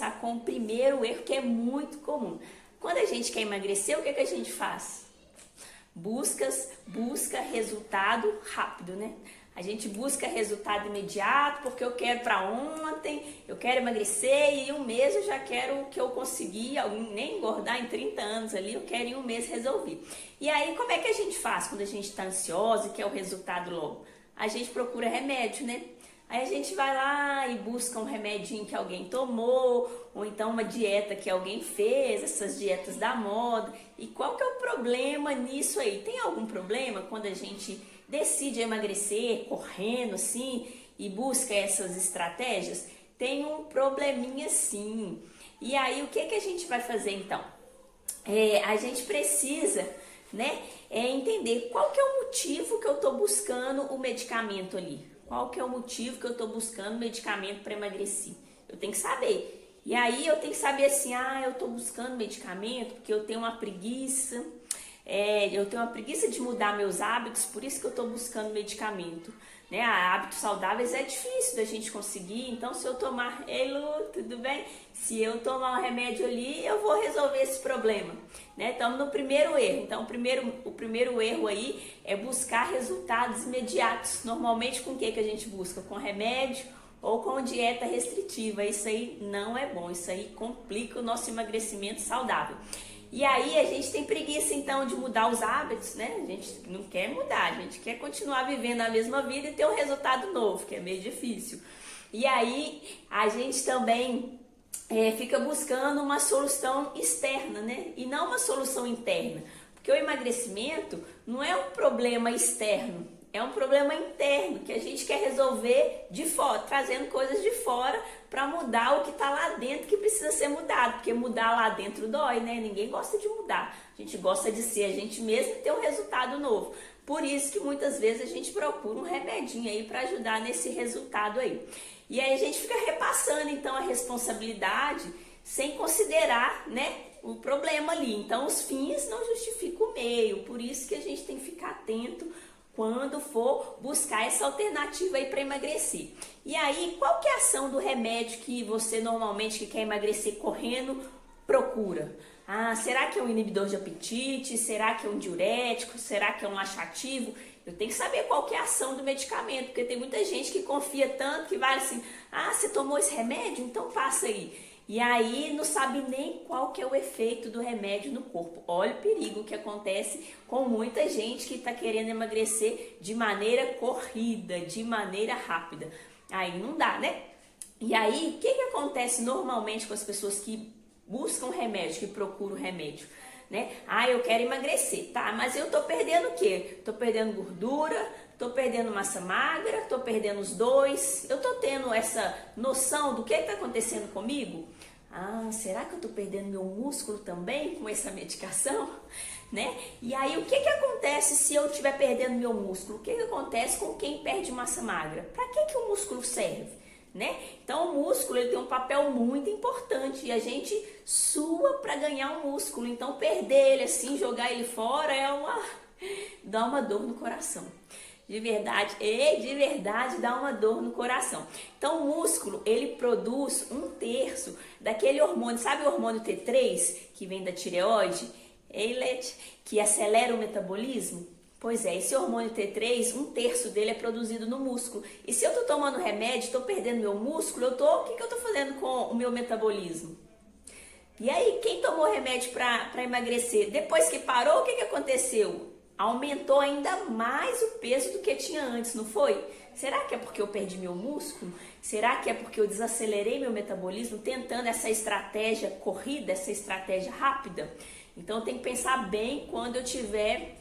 começar com o primeiro erro, que é muito comum. Quando a gente quer emagrecer, o que a gente faz? Busca resultado rápido, né? A gente busca resultado imediato porque eu quero para ontem, eu quero emagrecer e em um mês eu já quero que eu consegui, nem engordar em 30 anos ali, eu quero em um mês resolver. E aí como é que a gente faz quando a gente está ansiosa e quer o resultado logo? A gente procura remédio, né? Aí a gente vai lá e busca um remedinho que alguém tomou, ou então uma dieta que alguém fez, essas dietas da moda. E qual que é o problema nisso aí? Tem algum problema quando a gente decide emagrecer correndo assim e busca essas estratégias? Tem um probleminha sim. E aí o que a gente vai fazer então? A gente precisa, né, entender qual que é o motivo que eu estou buscando o medicamento ali. Qual que é o motivo que eu estou buscando medicamento para emagrecer? Eu tenho que saber. E aí eu tenho que saber assim, eu estou buscando medicamento porque eu tenho uma preguiça, de mudar meus hábitos, por isso que eu estou buscando medicamento. Né? Hábitos saudáveis é difícil da gente conseguir, então se eu tomar, ei Lu, tudo bem? Se eu tomar um remédio ali, eu vou resolver esse problema. Né? Estamos no primeiro erro. Então o primeiro erro aí é buscar resultados imediatos. Normalmente com o que a gente busca? Com remédio ou com dieta restritiva. Isso aí não é bom, isso aí complica o nosso emagrecimento saudável. E aí a gente tem preguiça então de mudar os hábitos, né? A gente não quer mudar, a gente quer continuar vivendo a mesma vida e ter um resultado novo, que é meio difícil. E aí a gente também fica buscando uma solução externa, né? E não uma solução interna. Porque o emagrecimento não é um problema externo, é um problema interno que a gente quer resolver de fora, trazendo coisas de fora para mudar o que está lá dentro que precisa ser mudado, porque mudar lá dentro dói, né? Ninguém gosta de mudar, a gente gosta de ser a gente mesmo e ter um resultado novo. Por isso que muitas vezes a gente procura um remedinho aí para ajudar nesse resultado aí. E aí a gente fica repassando então a responsabilidade sem considerar, né, o problema ali. Então os fins não justificam o meio, por isso que a gente tem que ficar atento quando for buscar essa alternativa aí para emagrecer. E aí, qual que é a ação do remédio que você normalmente que quer emagrecer correndo procura? Será que é um inibidor de apetite? Será que é um diurético? Será que é um laxativo? Eu tenho que saber qual que é a ação do medicamento, porque tem muita gente que confia tanto que vai assim, você tomou esse remédio? Então passa aí. E aí não sabe nem qual que é o efeito do remédio no corpo. Olha o perigo que acontece com muita gente que está querendo emagrecer de maneira corrida, de maneira rápida. Aí não dá, né? E aí o que acontece normalmente com as pessoas que buscam remédio, que procuram remédio? Né? Eu quero emagrecer, tá? Mas eu tô perdendo o quê? Tô perdendo gordura, tô perdendo massa magra, tô perdendo os dois. Eu tô tendo essa noção do que tá acontecendo comigo? Será que eu tô perdendo meu músculo também com essa medicação? Né? E aí o que acontece se eu estiver perdendo meu músculo? O que acontece com quem perde massa magra? Para que o músculo serve? Né? Então o músculo ele tem um papel muito importante e a gente sua para ganhar um músculo, então perder ele assim, jogar ele fora dá uma dor no coração, de verdade dá uma dor no coração. Então o músculo ele produz 1/3 daquele hormônio, sabe o hormônio T3 que vem da tireoide, que acelera o metabolismo? Pois é, esse hormônio T3, 1/3 dele é produzido no músculo. E se eu tô tomando remédio, tô perdendo meu músculo, o que eu tô fazendo com o meu metabolismo? E aí, quem tomou remédio para emagrecer, depois que parou, o que aconteceu? Aumentou ainda mais o peso do que tinha antes, não foi? Será que é porque eu perdi meu músculo? Será que é porque eu desacelerei meu metabolismo tentando essa estratégia corrida, essa estratégia rápida? Então, eu tenho que pensar bem quando eu tiver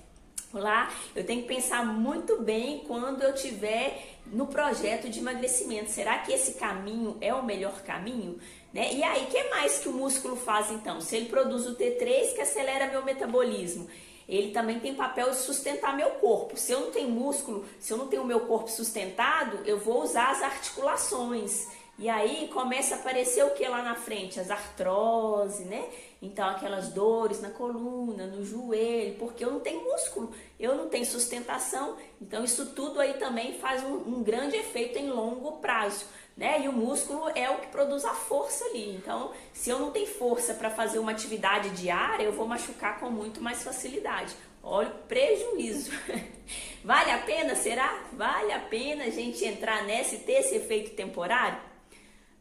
lá, eu tenho que pensar muito bem quando eu estiver no projeto de emagrecimento. Será que esse caminho é o melhor caminho? Né? E aí, o que mais que o músculo faz então? Se ele produz o T3 que acelera meu metabolismo, ele também tem papel de sustentar meu corpo. Se eu não tenho músculo, se eu não tenho o meu corpo sustentado, eu vou usar as articulações. E aí começa a aparecer o que lá na frente? As artrose, né? Então aquelas dores na coluna, no joelho, porque eu não tenho músculo, eu não tenho sustentação. Então isso tudo aí também faz um grande efeito em longo prazo, né? E o músculo é o que produz a força ali. Então, se eu não tenho força para fazer uma atividade diária, eu vou machucar com muito mais facilidade. Olha o prejuízo. Vale a pena, será? Vale a pena a gente entrar nessa e ter esse efeito temporário?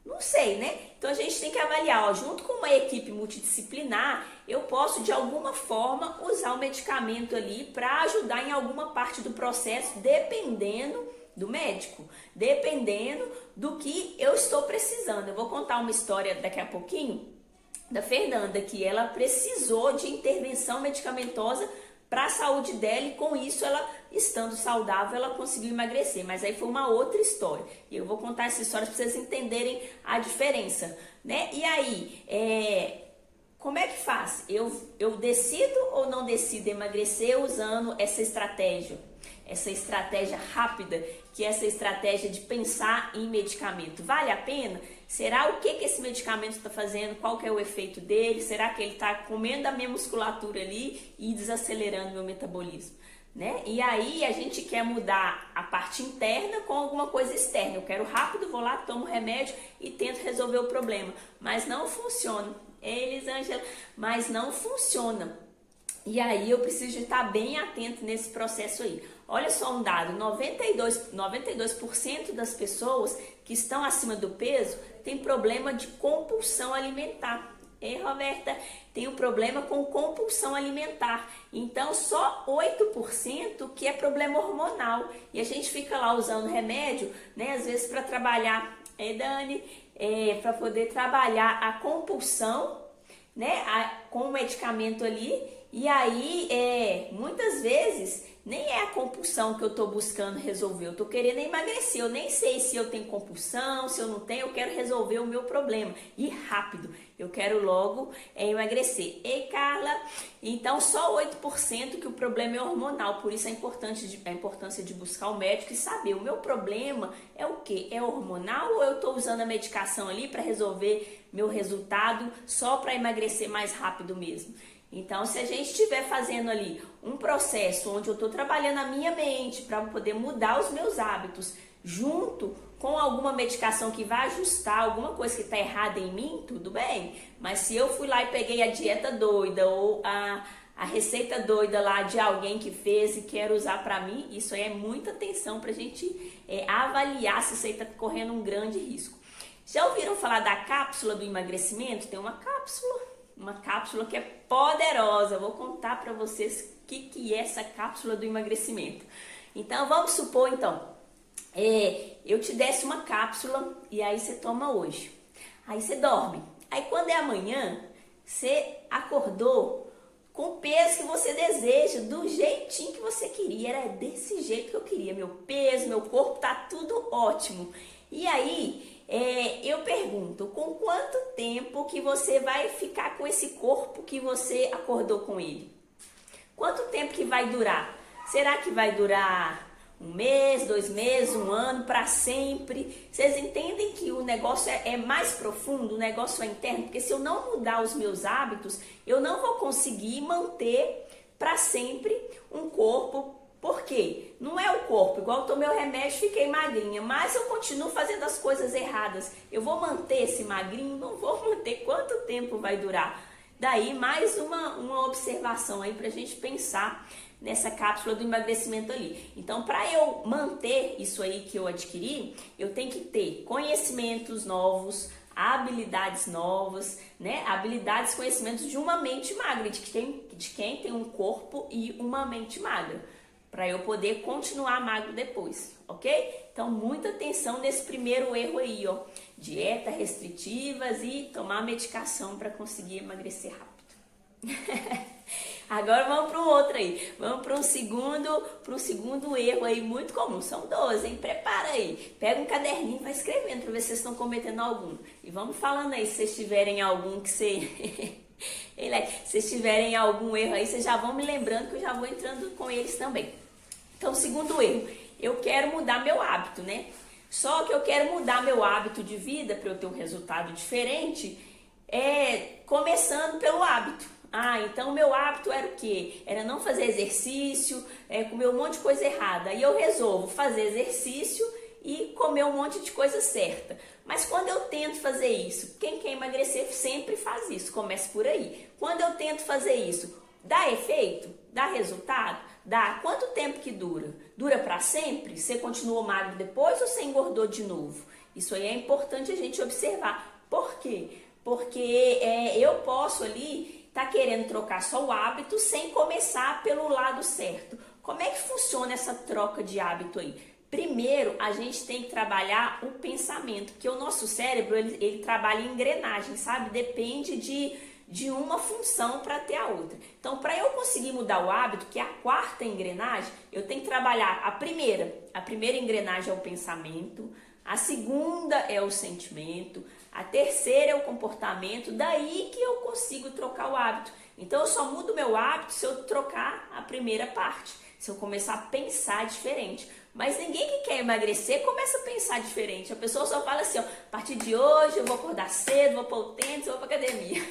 Não sei, né? Então a gente tem que avaliar, ó, junto com uma equipe multidisciplinar, eu posso de alguma forma usar o medicamento ali para ajudar em alguma parte do processo, dependendo do médico, dependendo do que eu estou precisando. Eu vou contar uma história daqui a pouquinho da Fernanda, que ela precisou de intervenção medicamentosa para a saúde dela e com isso ela, estando saudável, ela conseguiu emagrecer. Mas aí foi uma outra história. E eu vou contar essa história para vocês entenderem a diferença, né? E aí, como é que faz? Eu decido ou não decido emagrecer usando essa estratégia rápida, que é essa estratégia de pensar em medicamento? Vale a pena? Será o que esse medicamento está fazendo? Qual que é o efeito dele? Será que ele está comendo a minha musculatura ali e desacelerando meu metabolismo? Né? E aí a gente quer mudar a parte interna com alguma coisa externa. Eu quero rápido, vou lá, tomo remédio e tento resolver o problema. Mas não funciona. Elisângela, mas não funciona. E aí eu preciso de estar bem atento nesse processo aí. Olha só um dado, 92% das pessoas que estão acima do peso tem problema de compulsão alimentar. Ei, Roberta, tem um problema com compulsão alimentar. Então, só 8% que é problema hormonal. E a gente fica lá usando remédio, né? Às vezes para trabalhar, Dani, para poder trabalhar a compulsão, né? Com o medicamento ali. E aí, muitas vezes, nem é a compulsão que eu estou buscando resolver. Eu estou querendo emagrecer. Eu nem sei se eu tenho compulsão, se eu não tenho. Eu quero resolver o meu problema. E rápido. Eu quero logo emagrecer. Ei, Carla, então só 8% que o problema é hormonal. Por isso a importância de buscar o médico e saber. O meu problema é o quê? É hormonal ou eu estou usando a medicação ali para resolver meu resultado só para emagrecer mais rápido mesmo? Então, se a gente estiver fazendo ali um processo onde eu estou trabalhando a minha mente para poder mudar os meus hábitos, junto com alguma medicação que vai ajustar alguma coisa que está errada em mim, tudo bem. Mas se eu fui lá e peguei a dieta doida ou a receita doida lá de alguém que fez e quero usar para mim, isso aí é muita atenção para a gente avaliar se isso aí está correndo um grande risco. Já ouviram falar da cápsula do emagrecimento? Tem uma cápsula que é poderosa. Vou contar para vocês o que é essa cápsula do emagrecimento. Então, vamos supor, eu te desse uma cápsula e aí você toma hoje. Aí você dorme. Aí quando é amanhã, você acordou com o peso que você deseja, do jeitinho que você queria. Era desse jeito que eu queria. Meu peso, meu corpo, tá tudo ótimo. E aí, eu pergunto, com quanto tempo que você vai ficar com esse corpo que você acordou com ele? Quanto tempo que vai durar? Será que vai durar 1 mês, 2 meses, 1 ano, para sempre? Vocês entendem que o negócio é mais profundo, o negócio é interno? Porque se eu não mudar os meus hábitos, eu não vou conseguir manter para sempre um corpo. Por quê? Não é o corpo, igual eu tomei o remédio, fiquei magrinha, mas eu continuo fazendo as coisas erradas. Eu vou manter esse magrinho? Não vou manter. Quanto tempo vai durar? Daí mais uma observação aí pra gente pensar nessa cápsula do emagrecimento ali. Então, para eu manter isso aí que eu adquiri, eu tenho que ter conhecimentos novos, habilidades novas, né? Habilidades, conhecimentos de uma mente magra, de quem tem um corpo e uma mente magra, para eu poder continuar magro depois, ok? Então, muita atenção nesse primeiro erro aí, ó. Dieta restritivas e tomar medicação para conseguir emagrecer rápido. Agora vamos para um outro aí. Vamos para um segundo erro aí muito comum. São 12, hein? Prepara aí. Pega um caderninho e vai escrevendo para ver se vocês estão cometendo algum. E vamos falando aí, se vocês tiverem algum que você... Se vocês tiverem algum erro aí, vocês já vão me lembrando que eu já vou entrando com eles também. Então, segundo erro, eu quero mudar meu hábito, né? Só que eu quero mudar meu hábito de vida para eu ter um resultado diferente, começando pelo hábito. Então meu hábito era o quê? Era não fazer exercício, comer um monte de coisa errada. Aí eu resolvo fazer exercício e comer um monte de coisa certa. Mas quando eu tento fazer isso, quem quer emagrecer sempre faz isso, começa por aí. Quando eu tento fazer isso, dá efeito? Dá resultado? Dá. Quanto tempo que dura? Dura para sempre? Você continuou magro depois ou você engordou de novo? Isso aí é importante a gente observar. Por quê? Porque eu posso ali estar querendo trocar só o hábito sem começar pelo lado certo. Como é que funciona essa troca de hábito aí? Primeiro, a gente tem que trabalhar o pensamento, porque o nosso cérebro, ele trabalha em engrenagem, sabe? Depende de uma função para ter a outra. Então, para eu conseguir mudar o hábito, que é a quarta engrenagem, eu tenho que trabalhar a primeira. A primeira engrenagem é o pensamento, a segunda é o sentimento, a terceira é o comportamento, daí que eu consigo trocar o hábito. Então, eu só mudo meu hábito se eu trocar a primeira parte, se eu começar a pensar diferente. Mas ninguém que quer emagrecer começa a pensar diferente. A pessoa só fala assim, ó, a partir de hoje eu vou acordar cedo, vou pôr o tênis, vou pra academia.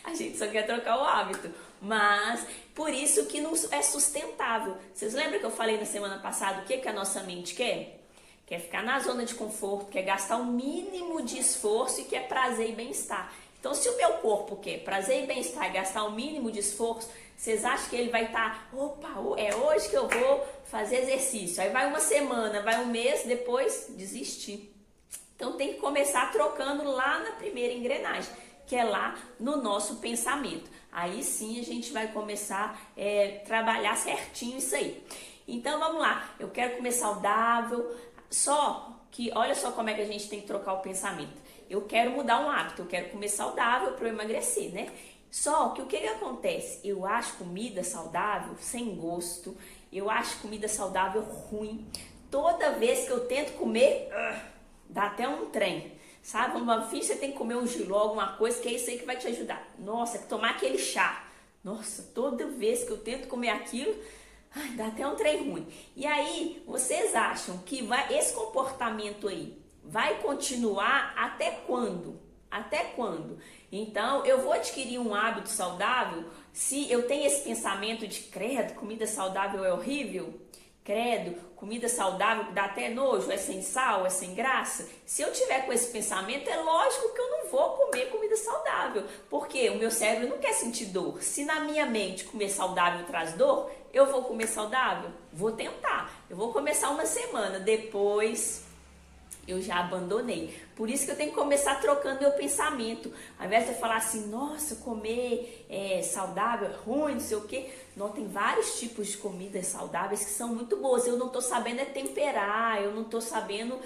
A gente só quer trocar o hábito. Mas por isso que não é sustentável. Vocês lembram que eu falei na semana passada o que a nossa mente quer? Quer ficar na zona de conforto, quer gastar o mínimo de esforço e quer prazer e bem-estar. Então, se o meu corpo quer prazer e bem-estar e gastar o mínimo de esforço, vocês acham que ele vai estar, opa, é hoje que eu vou fazer exercício. Aí vai uma semana, vai um mês, depois desistir. Então, tem que começar trocando lá na primeira engrenagem, que é lá no nosso pensamento. Aí sim a gente vai começar a trabalhar certinho isso aí. Então, vamos lá. Eu quero comer saudável, só que olha só como é que a gente tem que trocar o pensamento. Eu quero mudar um hábito, eu quero comer saudável para eu emagrecer, né? Só que o que acontece? Eu acho comida saudável sem gosto, eu acho comida saudável ruim. Toda vez que eu tento comer, dá até um trem, sabe? Uma filha, você tem que comer um jiló, alguma coisa, que é isso aí que vai te ajudar. Nossa, tomar aquele chá. Nossa, toda vez que eu tento comer aquilo, dá até um trem ruim. E aí, vocês acham que esse comportamento aí vai continuar até quando? Até quando? Então, eu vou adquirir um hábito saudável se eu tenho esse pensamento de credo, comida saudável é horrível? Credo, comida saudável dá até nojo, é sem sal, é sem graça? Se eu tiver com esse pensamento, é lógico que eu não vou comer comida saudável, porque o meu cérebro não quer sentir dor. Se na minha mente comer saudável traz dor, eu vou comer saudável? Vou tentar. Eu vou começar uma semana, depois eu já abandonei. Por isso que eu tenho que começar trocando meu pensamento. Ao invés de eu falar assim, nossa, comer saudável é ruim, não sei o quê. Não, tem vários tipos de comidas saudáveis que são muito boas. Eu não estou sabendo temperar, eu não estou sabendo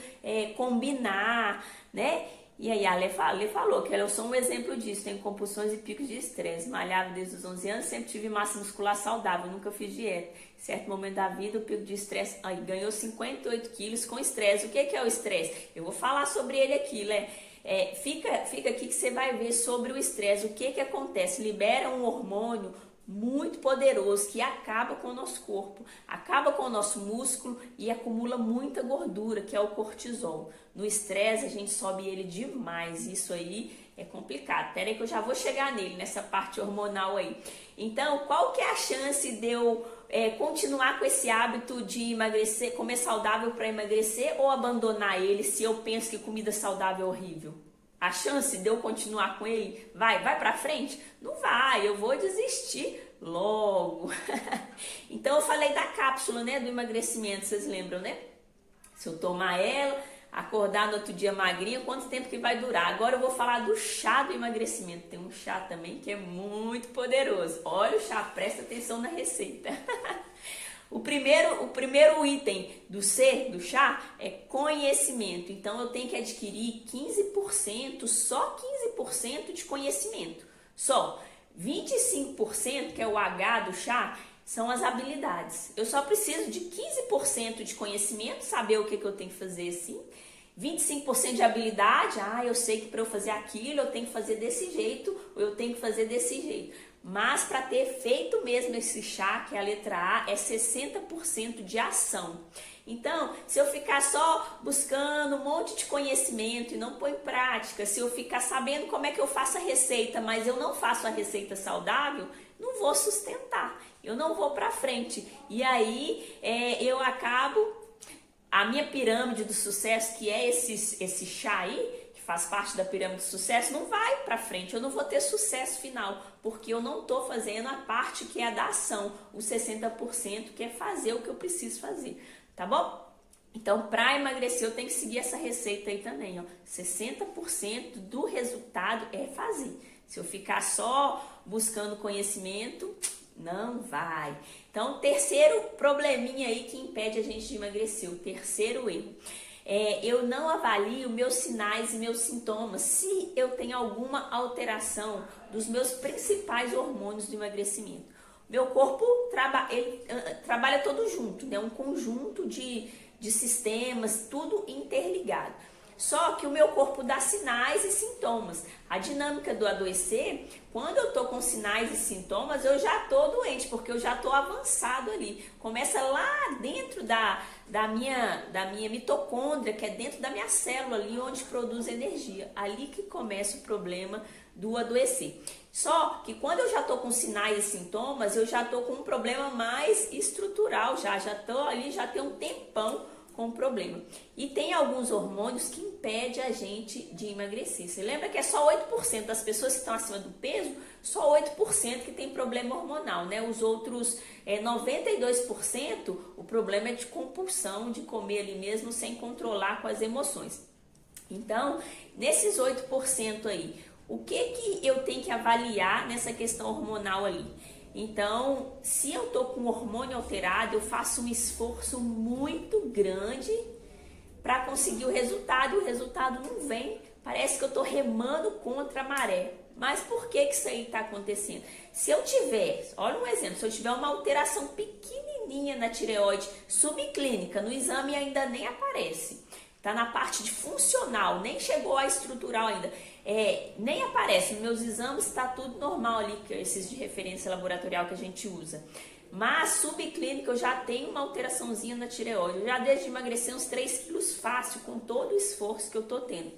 combinar, né? E aí a Ale falou que eu sou um exemplo disso, tenho compulsões e picos de estresse, malhava desde os 11 anos, sempre tive massa muscular saudável, nunca fiz dieta. Em certo momento da vida, o pico de estresse, ganhou 58 quilos com estresse. O que é o estresse? Eu vou falar sobre ele aqui, né? Fica aqui que você vai ver sobre o estresse, o que acontece, libera um hormônio muito poderoso que acaba com o nosso corpo, acaba com o nosso músculo e acumula muita gordura, que é o cortisol. No estresse a gente sobe ele demais, isso aí é complicado. Pera aí que eu já vou chegar nele, nessa parte hormonal aí. Então, qual que é a chance de eu continuar com esse hábito de emagrecer, comer saudável para emagrecer ou abandonar ele se eu penso que comida saudável é horrível? A chance de eu continuar com ele vai pra frente? Não vai, eu vou desistir logo. Então eu falei da cápsula, né, do emagrecimento, vocês lembram, né? Se eu tomar ela, acordar no outro dia magrinha, quanto tempo que vai durar? Agora eu vou falar do chá do emagrecimento. Tem um chá também que é muito poderoso. Olha o chá, presta atenção na receita. O primeiro item do chá é conhecimento. Então, eu tenho que adquirir 15%, só 15% de conhecimento. Só 25%, que é o H do chá, são as habilidades. Eu só preciso de 15% de conhecimento, saber o que eu tenho que fazer assim. 25% de habilidade, eu sei que para eu fazer aquilo, eu tenho que fazer desse jeito, ou eu tenho que fazer desse jeito. Mas para ter feito mesmo esse chá, que é a letra A, é 60% de ação. Então, se eu ficar só buscando um monte de conhecimento e não pôr em prática, se eu ficar sabendo como é que eu faço a receita, mas eu não faço a receita saudável, não vou sustentar, eu não vou para frente. E aí eu acabo a minha pirâmide do sucesso, que é esse chá aí, que faz parte da pirâmide do sucesso, não vai para frente, eu não vou ter sucesso final, porque eu não estou fazendo a parte que é a da ação, os 60% que é fazer o que eu preciso fazer, tá bom? Então, para emagrecer, eu tenho que seguir essa receita aí também, ó. 60% do resultado é fazer. Se eu ficar só buscando conhecimento, não vai. Então, terceiro probleminha aí que impede a gente de emagrecer, o terceiro erro. Eu não avalio meus sinais e meus sintomas se eu tenho alguma alteração dos meus principais hormônios do emagrecimento. Meu corpo trabalha todo junto, né? Um conjunto de sistemas, tudo interligado. Só que o meu corpo dá sinais e sintomas. A dinâmica do adoecer, quando eu tô com sinais e sintomas, eu já tô doente, porque eu já tô avançado ali. Começa lá dentro da minha mitocôndria, que é dentro da minha célula ali, onde produz energia. Ali que começa o problema do adoecer. Só que quando eu já tô com sinais e sintomas, eu já tô com um problema mais estrutural, já tô ali, já tem um tempão com problema. E tem alguns hormônios que impedem a gente de emagrecer. Você lembra que é só 8% das pessoas que estão acima do peso, só 8% que tem problema hormonal, né? Os outros 92%, o problema é de compulsão, de comer ali mesmo sem controlar com as emoções. Então, nesses 8% aí, o que eu tenho que avaliar nessa questão hormonal ali? Então, se eu tô com o hormônio alterado, eu faço um esforço muito grande para conseguir o resultado, e o resultado não vem. Parece que eu tô remando contra a maré. Mas por que isso aí está acontecendo? Se eu tiver, olha um exemplo, se eu tiver uma alteração pequenininha na tireoide subclínica, no exame ainda nem aparece. Tá na parte de funcional, nem chegou a estrutural ainda. Nem aparece, nos meus exames está tudo normal ali, que é esses de referência laboratorial que a gente usa. Mas subclínica eu já tenho uma alteraçãozinha na tireoide. Eu já deixo de emagrecer uns 3 quilos fácil, com todo o esforço que eu tô tendo.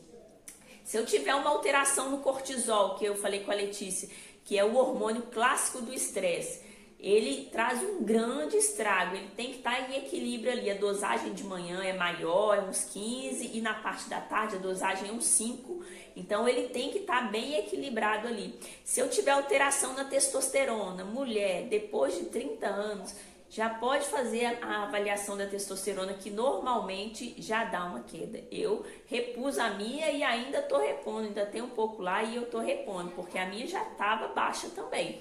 Se eu tiver uma alteração no cortisol, que eu falei com a Letícia, que é o hormônio clássico do estresse, ele traz um grande estrago, ele tem que estar em equilíbrio ali, a dosagem de manhã é maior, é uns 15, e na parte da tarde a dosagem é uns 5, então ele tem que estar bem equilibrado ali. Se eu tiver alteração na testosterona, mulher, depois de 30 anos, já pode fazer a avaliação da testosterona, que normalmente já dá uma queda. Eu repuso a minha e ainda estou repondo, ainda tem um pouco lá e eu estou repondo, porque a minha já estava baixa também.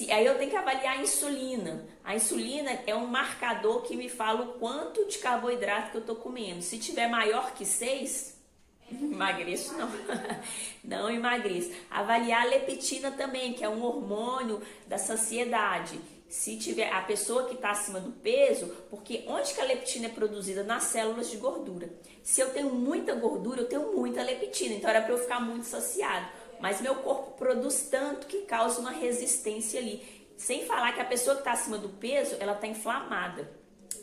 Aí eu tenho que avaliar a insulina. A insulina é um marcador que me fala o quanto de carboidrato que eu estou comendo. Se tiver maior que 6, emagreço não. Não emagreço. Avaliar a leptina também, que é um hormônio da saciedade. Se tiver a pessoa que está acima do peso, porque onde que a leptina é produzida? Nas células de gordura. Se eu tenho muita gordura, eu tenho muita leptina, então era para eu ficar muito saciado. Mas meu corpo produz tanto que causa uma resistência ali. Sem falar que a pessoa que está acima do peso, ela está inflamada.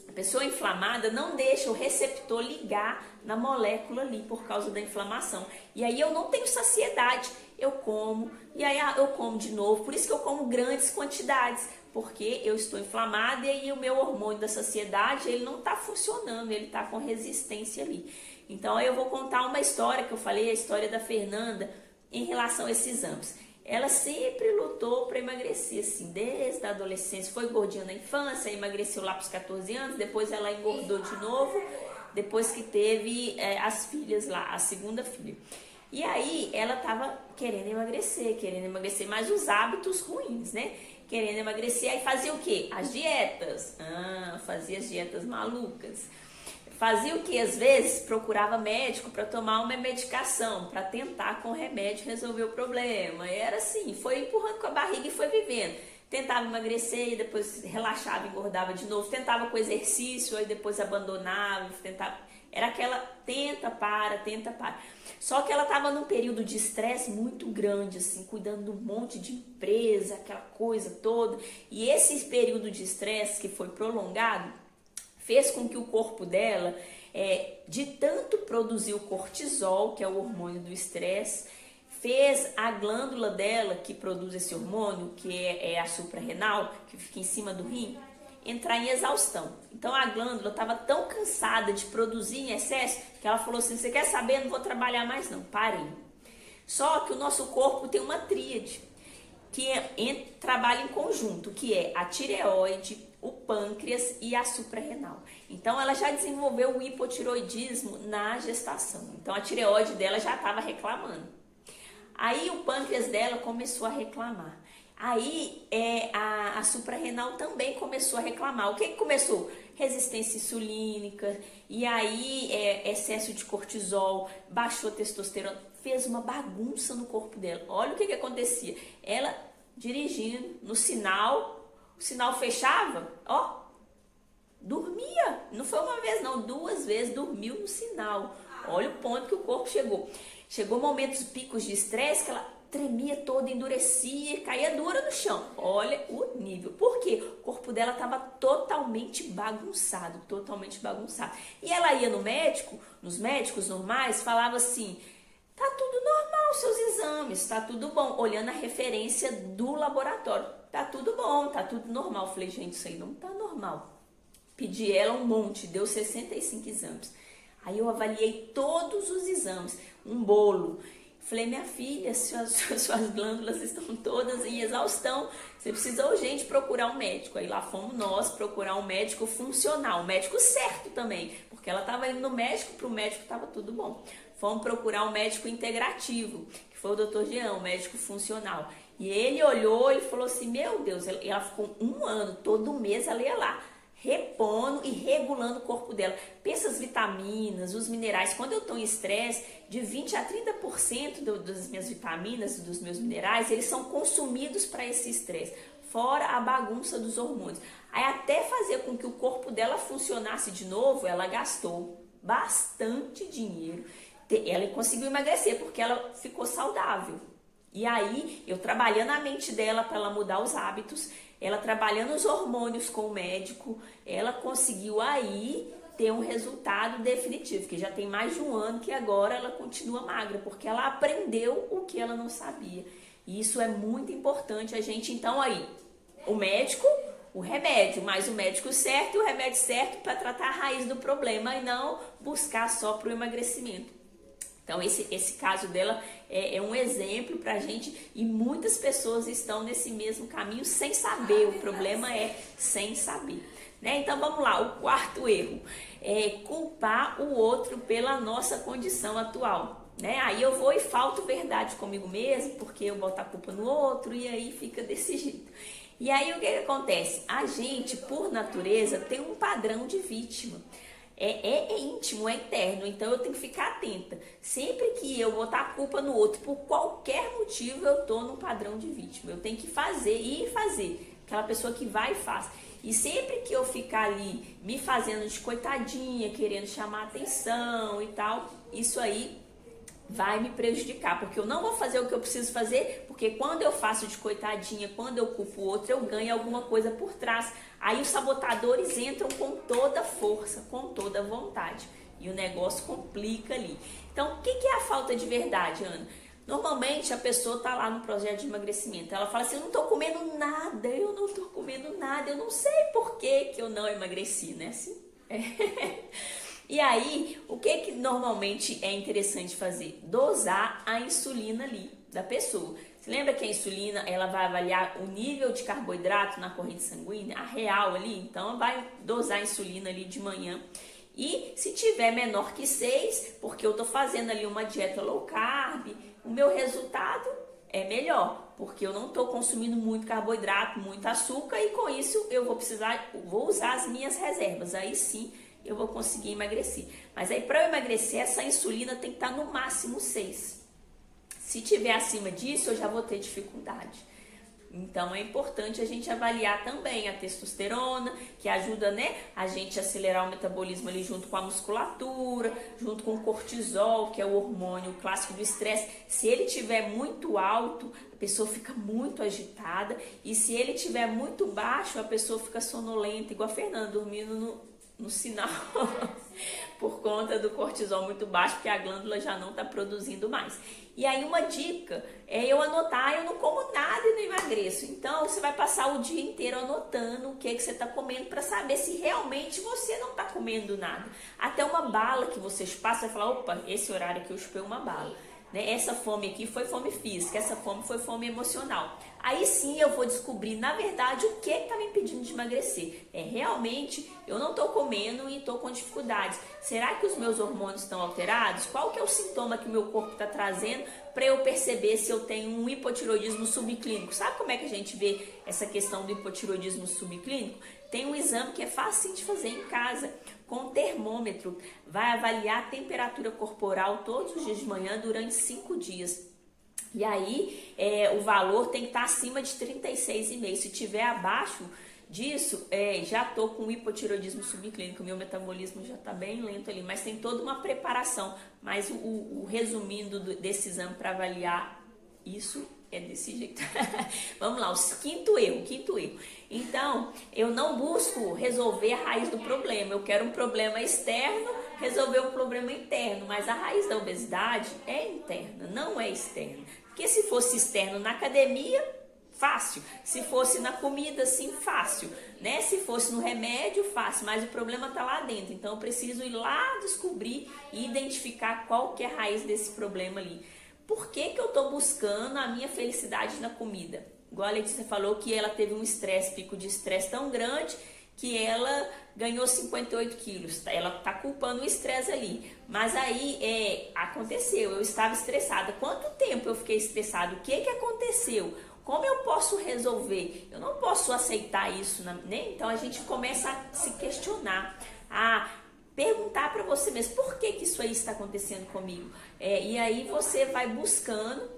A pessoa inflamada não deixa o receptor ligar na molécula ali por causa da inflamação. E aí eu não tenho saciedade, eu como, e aí eu como de novo. Por isso que eu como grandes quantidades, porque eu estou inflamada e aí o meu hormônio da saciedade, ele não está funcionando, ele está com resistência ali. Então aí eu vou contar uma história que eu falei, a história da Fernanda, em relação a esses exames. Ela sempre lutou para emagrecer, assim, desde a adolescência. Foi gordinha na infância, emagreceu lá para os 14 anos, depois ela engordou de novo, depois que teve as filhas lá, a segunda filha. E aí ela estava querendo emagrecer, mas os hábitos ruins, né? Querendo emagrecer, aí fazia o quê? As dietas. Fazia as dietas malucas. Fazia o que? Às vezes procurava médico para tomar uma medicação, para tentar com o remédio resolver o problema. E era assim, foi empurrando com a barriga e foi vivendo. Tentava emagrecer e depois relaxava, engordava de novo. Tentava com exercício, aí depois abandonava. Era aquela tenta, para. Só que ela estava num período de estresse muito grande, assim, cuidando de um monte de empresa, aquela coisa toda. E esse período de estresse que foi prolongado, fez com que o corpo dela, de tanto produzir o cortisol, que é o hormônio do estresse, fez a glândula dela, que produz esse hormônio, que é a suprarrenal, que fica em cima do rim, entrar em exaustão. Então a glândula estava tão cansada de produzir em excesso que ela falou assim: você quer saber? Não vou trabalhar mais não, parei. Só que o nosso corpo tem uma tríade que trabalha em conjunto, que é a tireoide, o pâncreas e a suprarrenal. Então ela já desenvolveu o hipotireoidismo na gestação. Então a tireoide dela já estava reclamando. Aí o pâncreas dela começou a reclamar. Aí a suprarrenal também começou a reclamar. O que começou? Resistência insulínica, e aí excesso de cortisol, baixou a testosterona, fez uma bagunça no corpo dela. Olha o que acontecia. Ela dirigindo no sinal, o sinal fechava, ó, dormia. Não foi uma vez não, 2 vezes dormiu no sinal. Olha o ponto que o corpo chegou. Chegou momentos picos de estresse que ela tremia toda, endurecia, caía dura no chão. Olha o nível. Por quê? O corpo dela estava totalmente bagunçado, totalmente bagunçado. E ela ia no médico, nos médicos normais, falava assim: tá tudo normal, seus exames, tá tudo bom. Olhando a referência do laboratório, tá tudo bom, tá tudo normal. Falei, gente, isso aí não tá normal. Pedi ela um monte, deu 65 exames. Aí eu avaliei todos os exames, um bolo. Falei, minha filha, suas glândulas estão todas em exaustão, você precisa urgente procurar um médico. Aí lá fomos nós procurar um médico funcional, um médico certo também, porque ela estava indo no médico, para o médico estava tudo bom. Fomos procurar um médico integrativo, que foi o Dr. Jean, um médico funcional. E ele olhou e falou assim, meu Deus, ela ficou 1 ano, todo mês ela ia lá, repondo e regulando o corpo dela. Pensa as vitaminas, os minerais. Quando eu estou em estresse, de 20 a 30% das minhas vitaminas, dos meus minerais, eles são consumidos para esse estresse. Fora a bagunça dos hormônios. Aí até fazer com que o corpo dela funcionasse de novo, ela gastou bastante dinheiro. Ela conseguiu emagrecer porque ela ficou saudável. E aí, eu trabalhando a mente dela para ela mudar os hábitos, ela trabalhando os hormônios com o médico, ela conseguiu aí ter um resultado definitivo, que já tem mais de 1 ano que agora ela continua magra, porque ela aprendeu o que ela não sabia. E isso é muito importante a gente, então aí, o médico, o remédio, mas o médico certo e o remédio certo para tratar a raiz do problema e não buscar só para o emagrecimento. Então esse caso dela é um exemplo pra gente e muitas pessoas estão nesse mesmo caminho sem saber, o problema é sem saber, né? Então vamos lá, o 4º erro é culpar o outro pela nossa condição atual, né? Aí eu vou e falto verdade comigo mesmo, porque eu boto a culpa no outro e aí fica desse jeito. E aí o que acontece? A gente, por natureza, tem um padrão de vítima. É íntimo, é interno, então eu tenho que ficar atenta. Sempre que eu botar a culpa no outro, por qualquer motivo, eu tô num padrão de vítima. Eu tenho que fazer e fazer. Aquela pessoa que vai e faz. E sempre que eu ficar ali me fazendo de coitadinha, querendo chamar atenção e tal, isso aí vai me prejudicar, porque eu não vou fazer o que eu preciso fazer, porque quando eu faço de coitadinha, quando eu culpo o outro, eu ganho alguma coisa por trás. Aí os sabotadores entram com toda a força, com toda a vontade, e o negócio complica ali. Então, o que é a falta de verdade, Ana? Normalmente a pessoa tá lá no projeto de emagrecimento, ela fala assim, eu não tô comendo nada, eu não sei por que eu não emagreci, né? Assim, E aí, o que normalmente é interessante fazer? Dosar a insulina ali da pessoa. Você lembra que a insulina, ela vai avaliar o nível de carboidrato na corrente sanguínea, a real ali? Então, vai dosar a insulina ali de manhã. E se tiver menor que 6, porque eu tô fazendo ali uma dieta low carb, o meu resultado é melhor, porque eu não tô consumindo muito carboidrato, muito açúcar, e com isso eu vou usar as minhas reservas. Aí sim, eu vou conseguir emagrecer. Mas aí para eu emagrecer, essa insulina tem que estar no máximo 6. Se tiver acima disso, eu já vou ter dificuldade. Então é importante a gente avaliar também a testosterona, que ajuda, né, a gente a acelerar o metabolismo ali junto com a musculatura, junto com o cortisol, que é o hormônio clássico do estresse. Se ele tiver muito alto, a pessoa fica muito agitada, e se ele tiver muito baixo, a pessoa fica sonolenta, igual a Fernanda, dormindo no sinal por conta do cortisol muito baixo, porque a glândula já não está produzindo mais. E aí uma dica é eu anotar, eu não como nada e não emagreço. Então você vai passar o dia inteiro anotando o que você está comendo para saber se realmente você não está comendo nada. Até uma bala que você chupa, você vai falar, opa, esse horário aqui eu chupei uma bala. Essa fome aqui foi fome física, essa fome foi fome emocional. Aí sim eu vou descobrir, na verdade, o que está me impedindo de emagrecer. Realmente, eu não estou comendo e estou com dificuldades. Será que os meus hormônios estão alterados? Qual que é o sintoma que o meu corpo está trazendo para eu perceber se eu tenho um hipotireoidismo subclínico? Sabe como é que a gente vê essa questão do hipotireoidismo subclínico? Tem um exame que é fácil de fazer em casa, com termômetro. Vai avaliar a temperatura corporal todos os dias de manhã durante 5 dias. E aí, o valor tem que estar acima de 36,5. Se tiver abaixo disso, já estou com hipotireoidismo subclínico. Meu metabolismo já está bem lento ali, mas tem toda uma preparação. Mas resumindo desse exame para avaliar isso, é desse jeito. Vamos lá, o quinto erro. Então, eu não busco resolver a raiz do problema. Eu quero um problema externo, resolver um problema interno. Mas a raiz da obesidade é interna, não é externa. Porque se fosse externo na academia, fácil. Se fosse na comida, sim, fácil. Se fosse no remédio, fácil. Mas o problema está lá dentro. Então, eu preciso ir lá descobrir e identificar qual que é a raiz desse problema ali. Por que eu estou buscando a minha felicidade na comida? Igual a Letícia falou que ela teve um pico de estresse tão grande que ela ganhou 58 quilos. Ela está culpando o estresse ali. Mas aí aconteceu, eu estava estressada. Quanto tempo eu fiquei estressada? O que aconteceu? Como eu posso resolver? Eu não posso aceitar isso, né? Então a gente começa a se questionar. Perguntar para você mesmo, por que isso aí está acontecendo comigo? E aí você vai buscando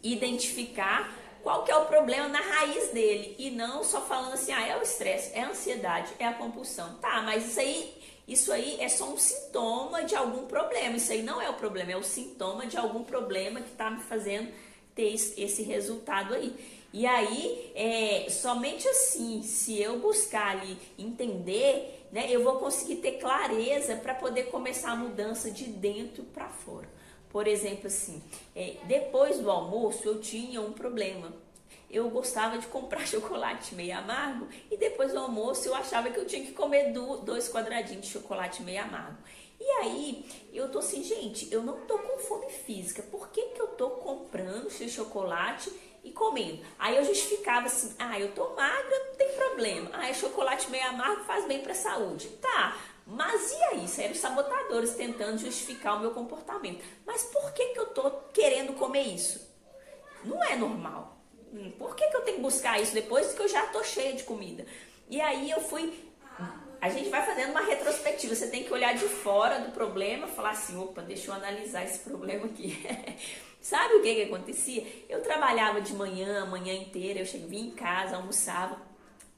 identificar qual que é o problema na raiz dele. E não só falando assim, é o estresse, é a ansiedade, é a compulsão. Tá, mas isso aí é só um sintoma de algum problema. Isso aí não é o problema, é o sintoma de algum problema que está me fazendo ter esse resultado aí. E aí, somente assim, se eu buscar ali entender, eu vou conseguir ter clareza para poder começar a mudança de dentro para fora. Por exemplo, assim, depois do almoço eu tinha um problema. Eu gostava de comprar chocolate meio amargo e depois do almoço eu achava que eu tinha que comer 2 quadradinhos de chocolate meio amargo. E aí, eu tô assim, gente, eu não tô com fome física. Por que eu tô comprando esse chocolate e comendo? Aí eu justificava assim, eu tô magra, não tem problema. Chocolate meio amargo faz bem pra saúde. Tá, mas e aí? Isso eram os sabotadores tentando justificar o meu comportamento. Mas por que eu tô querendo comer isso? Não é normal. Por que eu tenho que buscar isso depois que eu já tô cheia de comida? E aí eu fui... A gente vai fazendo uma retrospectiva, você tem que olhar de fora do problema, falar assim, opa, deixa eu analisar esse problema aqui. Sabe o que acontecia? Eu trabalhava de manhã, a manhã inteira, eu vinha em casa, almoçava,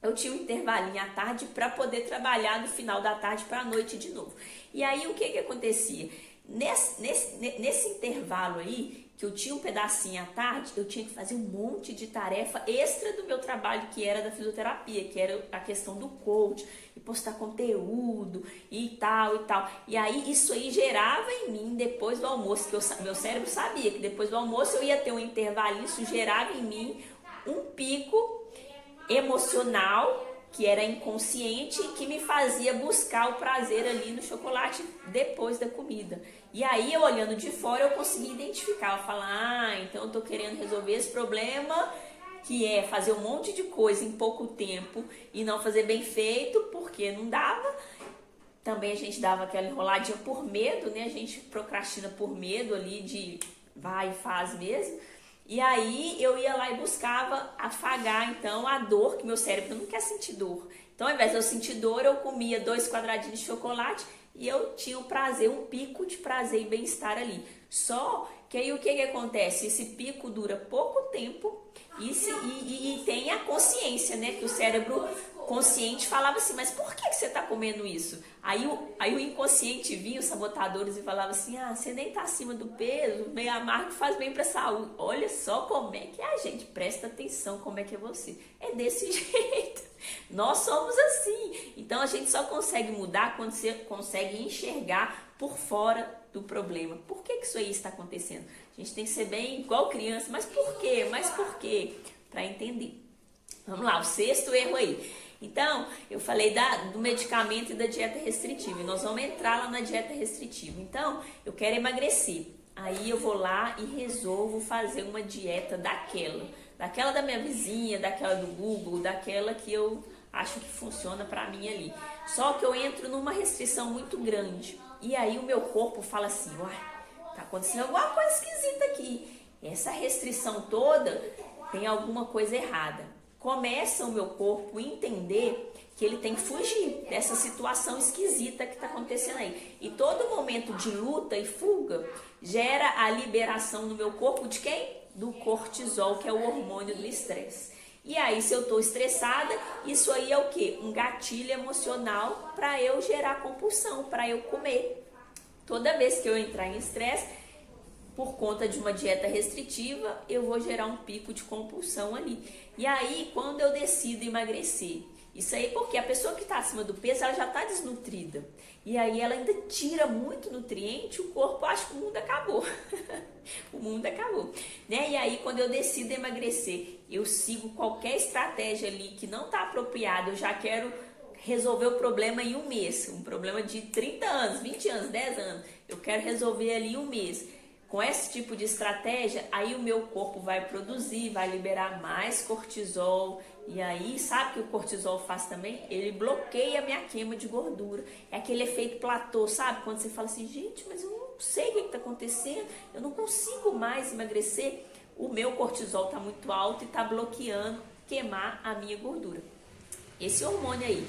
eu tinha um intervalinho à tarde para poder trabalhar no final da tarde para a noite de novo. E aí o que acontecia? Nesse intervalo aí, que eu tinha um pedacinho à tarde, eu tinha que fazer um monte de tarefa extra do meu trabalho, que era da fisioterapia, que era a questão do coach, e postar conteúdo e tal e tal. E aí isso aí gerava em mim, depois do almoço, que meu cérebro sabia que depois do almoço eu ia ter um intervalo, isso gerava em mim um pico emocional, que era inconsciente e que me fazia buscar o prazer ali no chocolate depois da comida. E aí, eu olhando de fora, eu consegui identificar, eu falar, então eu tô querendo resolver esse problema, que é fazer um monte de coisa em pouco tempo e não fazer bem feito, porque não dava. Também a gente dava aquela enroladinha por medo, né? A gente procrastina por medo ali de vai e faz mesmo. E aí eu ia lá e buscava afagar então a dor, que meu cérebro não quer sentir dor. Então ao invés de eu sentir dor, eu comia 2 quadradinhos de chocolate e eu tinha um prazer, um pico de prazer e bem-estar ali. Só que aí o que acontece? Esse pico dura pouco tempo e tem a consciência, né? Que o cérebro consciente falava assim, mas por que você está comendo isso? Aí o inconsciente via os sabotadores e falava assim, você nem está acima do peso, meio amargo faz bem para a saúde. Olha só como é que é a gente, presta atenção como é que é você. É desse jeito. Nós somos assim. Então a gente só consegue mudar quando você consegue enxergar por fora do problema. Por que isso aí está acontecendo? A gente tem que ser bem igual criança. Mas por quê? Mas por quê? Para entender. Vamos lá, o sexto erro aí. Então, eu falei do medicamento e da dieta restritiva. E nós vamos entrar lá na dieta restritiva. Então, eu quero emagrecer. Aí eu vou lá e resolvo fazer uma dieta daquela da minha vizinha, daquela do Google, daquela que eu acho que funciona pra mim ali. Só que eu entro numa restrição muito grande. E aí o meu corpo fala assim, uai, tá acontecendo alguma coisa esquisita aqui. Essa restrição toda tem alguma coisa errada. Começa o meu corpo a entender que ele tem que fugir dessa situação esquisita que está acontecendo aí. E todo momento de luta e fuga gera a liberação no meu corpo de quem? Do cortisol, que é o hormônio do estresse. E aí, se eu estou estressada, isso aí é o quê? Um gatilho emocional para eu gerar compulsão, para eu comer. Toda vez que eu entrar em estresse, por conta de uma dieta restritiva, eu vou gerar um pico de compulsão ali. E aí, quando eu decido emagrecer, isso aí porque a pessoa que está acima do peso, ela já está desnutrida. E aí ela ainda tira muito nutriente, o corpo acha que o mundo acabou. O mundo acabou. Né? E aí, quando eu decido emagrecer, eu sigo qualquer estratégia ali que não está apropriada, eu já quero resolver o problema em um mês. Um problema de 30 anos, 20 anos, 10 anos. Eu quero resolver ali em um mês. Com esse tipo de estratégia, aí o meu corpo vai produzir, vai liberar mais cortisol. E aí, sabe o que o cortisol faz também? Ele bloqueia a minha queima de gordura. É aquele efeito platô, sabe? Quando você fala assim, gente, mas eu não sei o que está acontecendo, eu não consigo mais emagrecer. O meu cortisol está muito alto e está bloqueando queimar a minha gordura. Esse hormônio aí,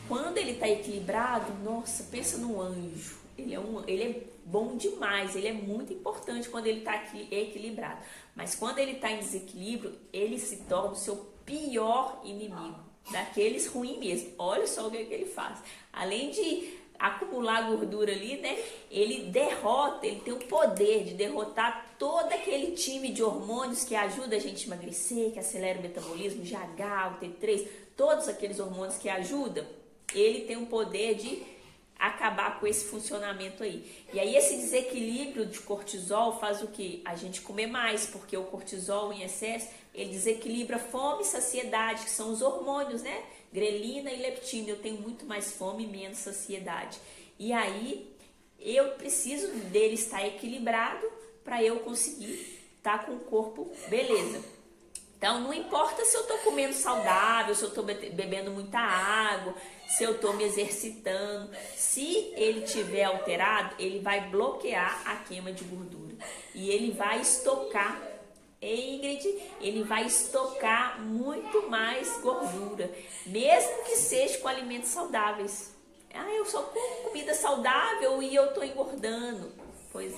quando ele está equilibrado, nossa, pensa num anjo. Ele é bom demais, ele é muito importante quando ele está equilibrado. Mas quando ele está em desequilíbrio, ele se torna o seu pior inimigo, daqueles ruins mesmo. Olha só o que ele faz. Além de acumular gordura ali, né? Ele tem o poder de derrotar todo aquele time de hormônios que ajuda a gente a emagrecer, que acelera o metabolismo, GH, o T3, todos aqueles hormônios que ajudam. Ele tem o poder de acabar com esse funcionamento aí. E aí esse desequilíbrio de cortisol faz o que? A gente comer mais, porque o cortisol em excesso, ele desequilibra fome e saciedade, que são os hormônios, né? Grelina e leptina. Eu tenho muito mais fome e menos saciedade. E aí eu preciso dele estar equilibrado para eu conseguir estar com o corpo beleza. Então, não importa se eu estou comendo saudável, se eu estou bebendo muita água, se eu estou me exercitando. Se ele estiver alterado, ele vai bloquear a queima de gordura. E ele vai estocar, Ingrid, ele vai estocar muito mais gordura, mesmo que seja com alimentos saudáveis. Eu só como comida saudável e eu estou engordando. Pois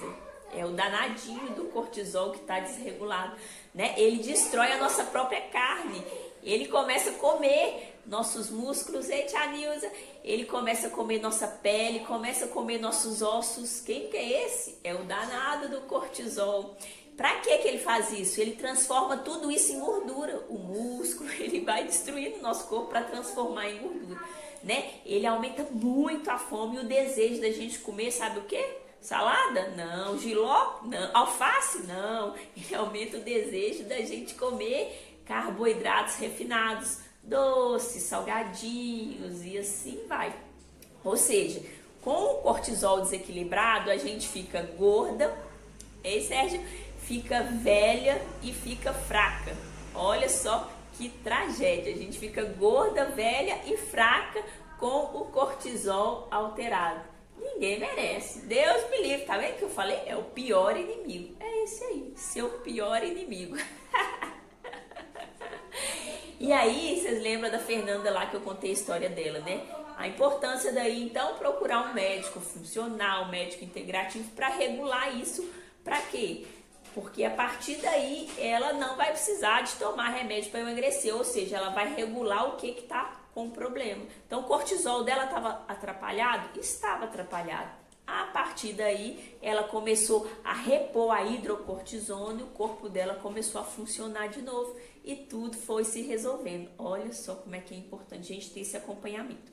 é o danadinho do cortisol que está desregulado. Né? Ele destrói a nossa própria carne. Ele começa a comer nossos músculos, tia Nilza. Ele começa a comer nossa pele, começa a comer nossos ossos. Quem que é esse? É o danado do cortisol. Para que ele faz isso? Ele transforma tudo isso em gordura. O músculo, ele vai destruindo o nosso corpo para transformar em gordura. Né? Ele aumenta muito a fome e o desejo da gente comer, sabe o quê? Salada? Não. Jiló? Não. Alface? Não. Ele aumenta o desejo da gente comer carboidratos refinados, doces, salgadinhos e assim vai. Ou seja, com o cortisol desequilibrado, a gente fica gorda, Sérgio? Fica velha e fica fraca. Olha só que tragédia. A gente fica gorda, velha e fraca com o cortisol alterado. Ninguém merece. Deus me livre. Tá vendo que eu falei? É o pior inimigo. É esse aí, seu pior inimigo. E aí, vocês lembram da Fernanda lá que eu contei a história dela, né? A importância daí, então, procurar um médico funcional, um médico integrativo para regular isso. Para quê? Porque a partir daí, ela não vai precisar de tomar remédio para emagrecer. Ou seja, ela vai regular o que está com o problema. Então, o cortisol dela estava atrapalhado? Estava atrapalhado. A partir daí, ela começou a repor a hidrocortisona e o corpo dela começou a funcionar de novo e tudo foi se resolvendo. Olha só como é que é importante a gente ter esse acompanhamento.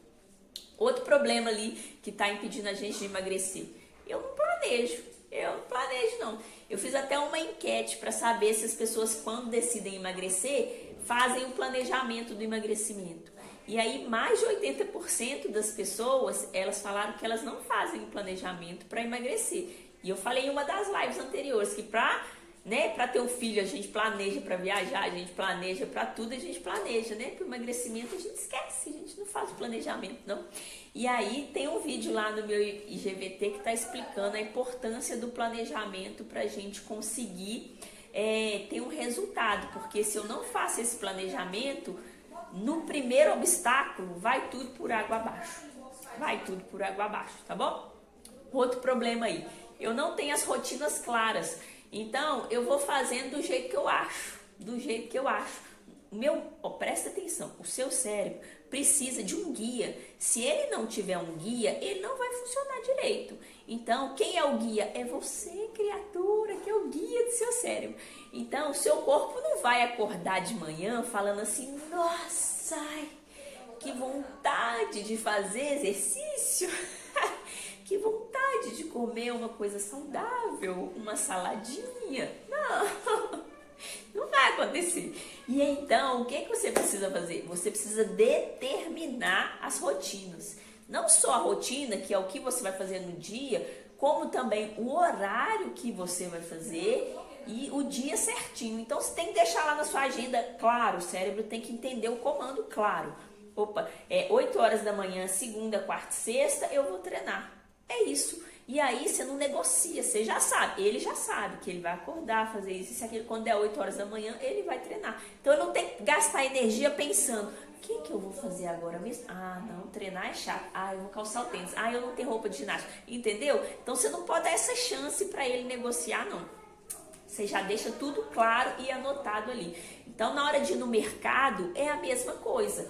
Outro problema ali que está impedindo a gente de emagrecer. Eu não planejo não. Eu fiz até uma enquete para saber se as pessoas, quando decidem emagrecer, fazem o planejamento do emagrecimento. E aí, mais de 80% das pessoas, elas falaram que elas não fazem o planejamento para emagrecer. E eu falei em uma das lives anteriores que para ter um filho a gente planeja, para viajar a gente planeja, para tudo a gente planeja, né? Para o emagrecimento a gente esquece, a gente não faz o planejamento, não. E aí tem um vídeo lá no meu IGVT que está explicando a importância do planejamento para a gente conseguir ter um resultado. Porque se eu não faço esse planejamento, no primeiro obstáculo, vai tudo por água abaixo. Vai tudo por água abaixo, tá bom? Outro problema aí. Eu não tenho as rotinas claras. Então, eu vou fazendo do jeito que eu acho. Do jeito que eu acho. Presta atenção. O seu cérebro precisa de um guia. Se ele não tiver um guia, ele não vai funcionar direito. Então, quem é o guia? É você, criatura, que é o guia do seu cérebro. Então, o seu corpo não vai acordar de manhã falando assim, nossa, ai, que vontade de fazer exercício, que vontade de comer uma coisa saudável, uma saladinha. Não vai acontecer. E então, o que você precisa fazer? Você precisa determinar as rotinas. Não só a rotina, que é o que você vai fazer no dia, como também o horário que você vai fazer e o dia certinho. Então, você tem que deixar lá na sua agenda claro. O cérebro tem que entender o comando claro. 8 horas da manhã, segunda, quarta e sexta, eu vou treinar. É isso. E aí você não negocia, você já sabe. Ele já sabe que ele vai acordar, fazer isso e aquilo. Quando der 8 horas da manhã, ele vai treinar. Então, eu não tenho que gastar energia pensando, o que eu vou fazer agora mesmo? Ah, não, treinar é chato. Ah, eu vou calçar o tênis. Ah, eu não tenho roupa de ginástica. Entendeu? Então, você não pode dar essa chance para ele negociar, não. Você já deixa tudo claro e anotado ali. Então, na hora de ir no mercado, é a mesma coisa.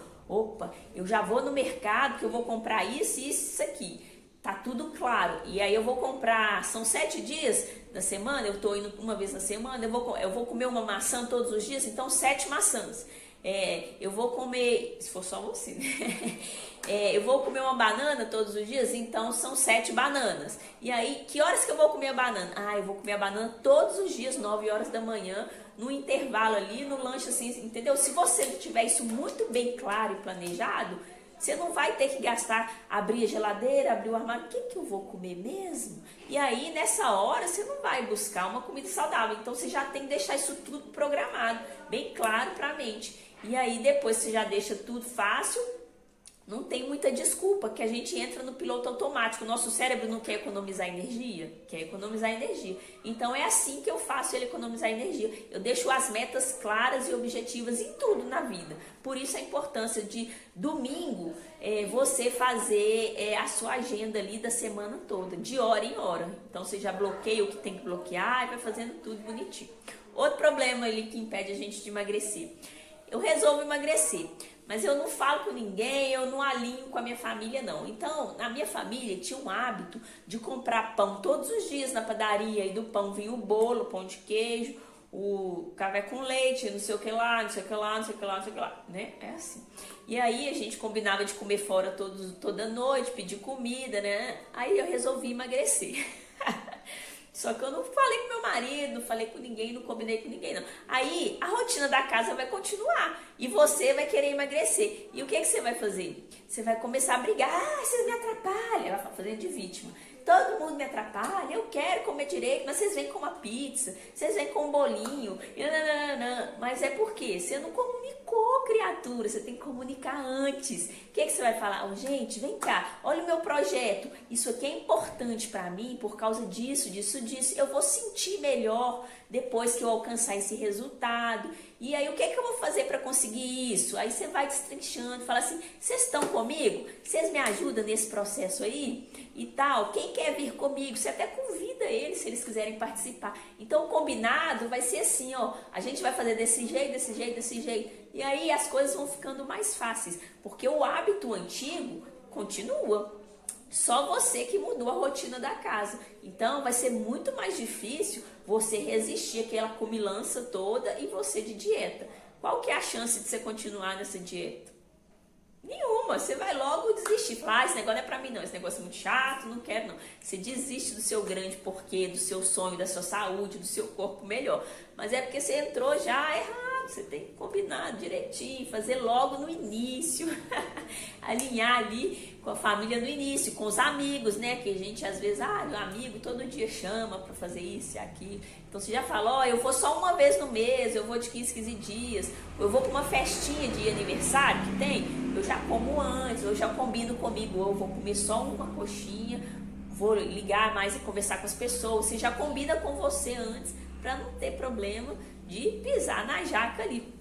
Eu já vou no mercado que eu vou comprar isso, isso aqui. Tá tudo claro. E aí eu vou comprar, são 7 dias na semana, eu tô indo uma vez na semana, eu vou comer uma maçã todos os dias, então 7 maçãs. Eu vou comer, se for só você, né? Eu vou comer uma banana todos os dias, então são 7 bananas. E aí, que horas que eu vou comer a banana? Ah, eu vou comer a banana todos os dias, 9 horas da manhã, no intervalo ali, no lanche assim, entendeu? Se você tiver isso muito bem claro e planejado, você não vai ter que gastar, abrir a geladeira, abrir o armário, o que eu vou comer mesmo? E aí, nessa hora, você não vai buscar uma comida saudável. Então, você já tem que deixar isso tudo programado, bem claro para a mente. E aí, depois você já deixa tudo fácil, não tem muita desculpa, que a gente entra no piloto automático. O nosso cérebro não quer economizar energia? Quer economizar energia. Então, é assim que eu faço ele economizar energia. Eu deixo as metas claras e objetivas em tudo na vida. Por isso a importância de domingo você fazer a sua agenda ali da semana toda, de hora em hora. Então, você já bloqueia o que tem que bloquear e vai fazendo tudo bonitinho. Outro problema ali que impede a gente de emagrecer. Eu resolvo emagrecer, mas eu não falo com ninguém, eu não alinho com a minha família, não. Então, na minha família tinha um hábito de comprar pão todos os dias na padaria, e do pão vinha o bolo, pão de queijo, o café com leite, não sei o que lá, não sei o que lá, não sei o que lá, não sei o que lá, né? É assim. E aí a gente combinava de comer fora toda noite, pedir comida, né? Aí eu resolvi emagrecer. Só que eu não falei com meu marido, não falei com ninguém, não combinei com ninguém, não. Aí a rotina da casa vai continuar e você vai querer emagrecer. E o que você vai fazer? Você vai começar a brigar. Ah, vocês me atrapalham. Ela vai fazendo de vítima. Todo mundo me atrapalha, eu quero comer direito, mas vocês vêm com uma pizza, vocês vêm com um bolinho. Mas é porque você não comunicou, criatura. Você tem que comunicar antes. O que você vai falar? Gente, vem cá, olha o meu projeto. Isso aqui é importante para mim por causa disso, disso, disso. Eu vou sentir melhor depois que eu alcançar esse resultado. E aí, o que eu vou fazer para conseguir isso? Aí você vai destrinchando, fala assim, vocês estão comigo? Vocês me ajudam nesse processo aí? E tal, quem quer vir comigo? Você até convida eles, se eles quiserem participar. Então, o combinado vai ser assim, ó, a gente vai fazer desse jeito, desse jeito, desse jeito. E aí, as coisas vão ficando mais fáceis, porque o hábito antigo continua. Só você que mudou a rotina da casa. Então vai ser muito mais difícil você resistir àquela comilança toda e você de dieta. Qual que é a chance de você continuar nessa dieta? Nenhuma, você vai logo desistir. Falar, esse negócio não é pra mim não, esse negócio é muito chato, não quero não. Você desiste do seu grande porquê, do seu sonho, da sua saúde, do seu corpo melhor. Mas é porque você entrou já errado. Você tem que combinar direitinho, fazer logo no início, alinhar ali com a família no início, com os amigos, né? Que a gente às vezes, o amigo todo dia chama para fazer isso e aquilo. Então você já fala, ó, eu vou só uma vez no mês, eu vou de 15 dias, eu vou para uma festinha de aniversário que tem, eu já como antes, eu já combino comigo, eu vou comer só uma coxinha, vou ligar mais e conversar com as pessoas, você já combina com você antes para não ter problema de pisar na jaca ali,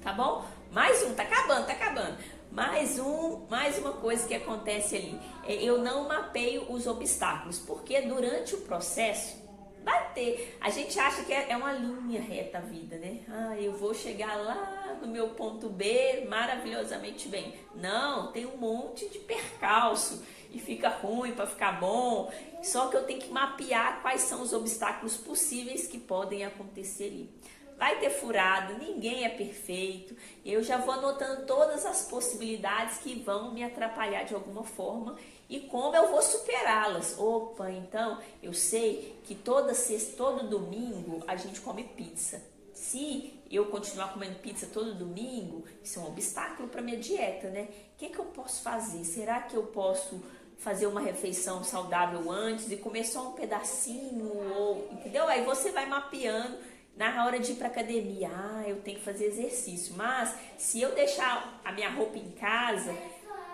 tá bom? Mais um, tá acabando. Mais uma coisa que acontece ali, eu não mapeio os obstáculos, porque durante o processo vai ter, a gente acha que é uma linha reta a vida, né? Eu vou chegar lá no meu ponto B maravilhosamente bem. Não, tem um monte de percalço e fica ruim para ficar bom, só que eu tenho que mapear quais são os obstáculos possíveis que podem acontecer ali. Vai ter furado, ninguém é perfeito, eu já vou anotando todas as possibilidades que vão me atrapalhar de alguma forma e como eu vou superá-las. Opa, então eu sei que toda sexta, todo domingo a gente come pizza. Se eu continuar comendo pizza todo domingo, isso é um obstáculo para minha dieta, né? O que eu posso fazer? Será que eu posso fazer uma refeição saudável antes e comer só um pedacinho? Ou, entendeu? Aí você vai mapeando. Na hora de ir para academia, eu tenho que fazer exercício, mas se eu deixar a minha roupa em casa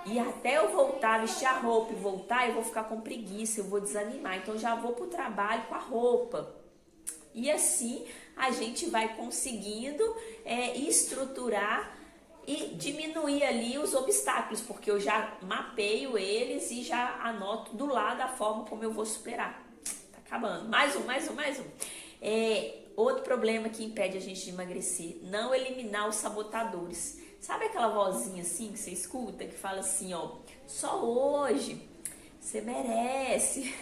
e até eu voltar, vestir a roupa e voltar, eu vou ficar com preguiça, eu vou desanimar, então eu já vou para o trabalho com a roupa. E assim a gente vai conseguindo estruturar e diminuir ali os obstáculos, porque eu já mapeio eles e já anoto do lado a forma como eu vou superar. Tá acabando. Mais um. Outro problema que impede a gente de emagrecer, não eliminar os sabotadores. Sabe aquela vozinha assim que você escuta, que fala assim, ó, só hoje, você merece,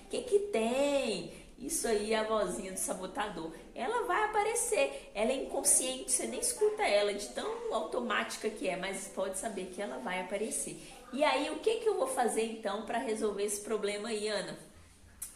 o que tem? Isso aí é a vozinha do sabotador. Ela vai aparecer, ela é inconsciente, você nem escuta ela, de tão automática que é, mas pode saber que ela vai aparecer. E aí, o que eu vou fazer então para resolver esse problema aí, Ana?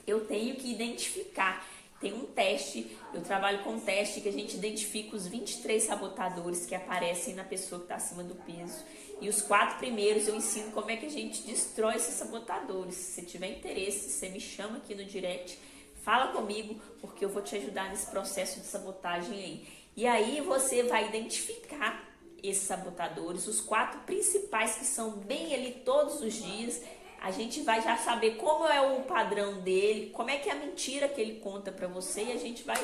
Eu tenho que identificar. Tem um teste, eu trabalho com um teste que a gente identifica os 23 sabotadores que aparecem na pessoa que está acima do peso. E os 4 primeiros eu ensino como é que a gente destrói esses sabotadores. Se você tiver interesse, você me chama aqui no direct, fala comigo, porque eu vou te ajudar nesse processo de sabotagem aí. E aí você vai identificar esses sabotadores, os 4 principais que são bem ali todos os dias. A gente vai já saber como é o padrão dele, como é que é a mentira que ele conta pra você e a gente vai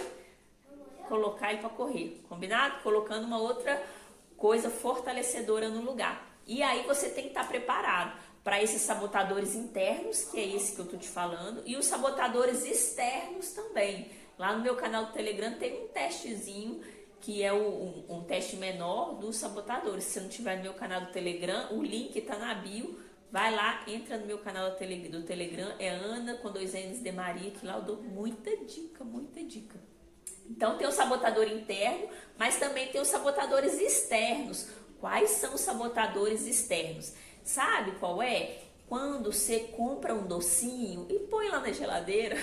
colocar ele pra correr, combinado? Colocando uma outra coisa fortalecedora no lugar. E aí você tem que estar preparado para esses sabotadores internos, que é esse que eu tô te falando, e os sabotadores externos também. Lá no meu canal do Telegram tem um testezinho, que é um teste menor dos sabotadores. Se você não tiver no meu canal do Telegram, o link tá na bio. Vai lá, entra no meu canal do Telegram, é Ana com 2 N's de Maria, que lá eu dou muita dica. Então tem o sabotador interno, mas também tem os sabotadores externos. Quais são os sabotadores externos? Sabe qual é? Quando você compra um docinho e põe lá na geladeira,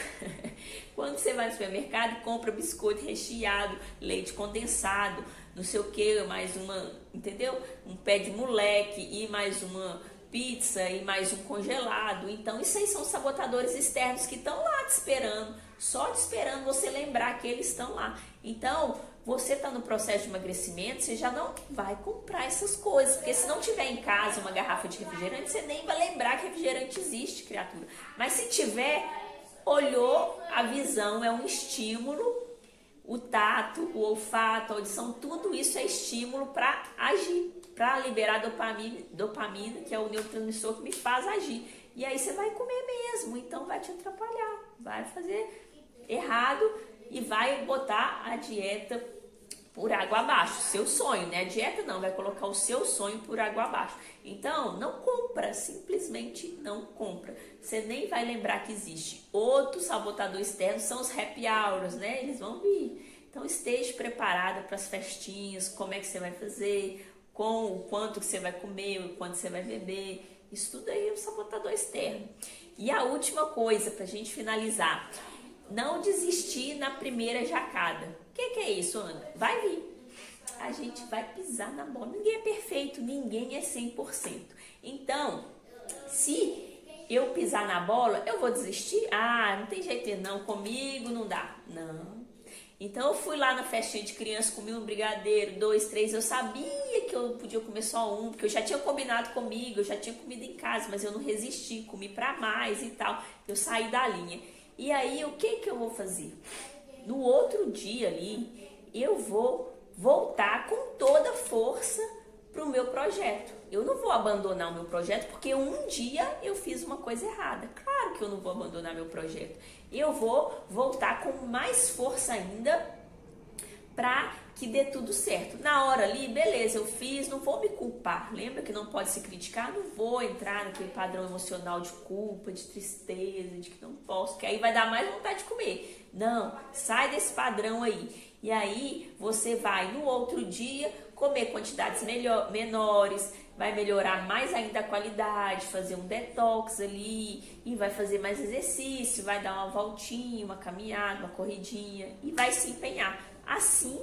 quando você vai no supermercado e compra biscoito recheado, leite condensado, não sei o que, mais uma, entendeu? Um pé de moleque e mais uma pizza e mais um congelado. Então isso aí são sabotadores externos que estão lá te esperando, só te esperando você lembrar que eles estão lá. Então você está no processo de emagrecimento, você já não vai comprar essas coisas, porque se não tiver em casa uma garrafa de refrigerante, você nem vai lembrar que refrigerante existe, criatura. Mas se tiver, olhou, a visão é um estímulo, o tato, o olfato, a audição, tudo isso é estímulo para agir, para liberar dopamina, que é o neurotransmissor que me faz agir. E aí você vai comer mesmo, então vai te atrapalhar, vai fazer errado e vai botar a dieta por água abaixo, seu sonho, né? A dieta não, vai colocar o seu sonho por água abaixo. Então, não compra, simplesmente não compra. Você nem vai lembrar que existe. Outro sabotador externo são os happy hours, né? Eles vão vir. Então, esteja preparada para as festinhas, como é que você vai fazer, com o quanto que você vai comer, o quanto você vai beber. Isso tudo aí é um sabotador externo. E a última coisa, para a gente finalizar, não desistir na primeira jacada. O que é isso, Ana? Vai vir. A gente vai pisar na bola. Ninguém é perfeito, ninguém é 100%. Então, se eu pisar na bola, eu vou desistir? Ah, não tem jeito não, comigo não dá. Não. Então eu fui lá na festinha de criança, comi um brigadeiro, 2, 3, eu sabia que eu podia comer só um, porque eu já tinha combinado comigo, eu já tinha comido em casa, mas eu não resisti, comi pra mais e tal, eu saí da linha. E aí, o que eu vou fazer? No outro dia ali, eu vou voltar com toda a força pro meu projeto. Eu não vou abandonar o meu projeto porque um dia eu fiz uma coisa errada. Claro que eu não vou abandonar meu projeto. Eu vou voltar com mais força ainda para que dê tudo certo. Na hora ali, beleza, eu fiz, não vou me culpar. Lembra que não pode se criticar? Não vou entrar naquele padrão emocional de culpa, de tristeza, de que não posso, que aí vai dar mais vontade de comer. Não, sai desse padrão aí. E aí você vai no outro dia comer quantidades menores, vai melhorar mais ainda a qualidade, fazer um detox ali e vai fazer mais exercício, vai dar uma voltinha, uma caminhada, uma corridinha e vai se empenhar. Assim,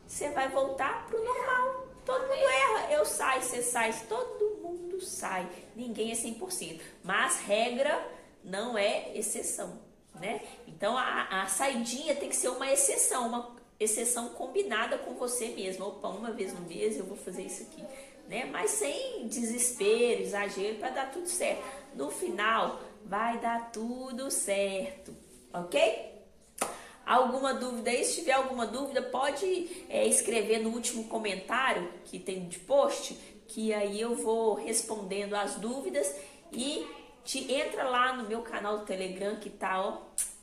você vai voltar pro normal. Todo mundo erra, eu saio, você sai, todo mundo sai. Ninguém é 100%, mas regra não é exceção, né? Então a saidinha tem que ser uma exceção combinada com você mesmo. Opa, uma vez no mês eu vou fazer isso aqui, né? Mas sem desespero, exagero, para dar tudo certo. No final, vai dar tudo certo, ok? Alguma dúvida aí? Se tiver alguma dúvida, pode escrever no último comentário que tem de post, que aí eu vou respondendo as dúvidas e entra lá no meu canal do Telegram que tá, ó,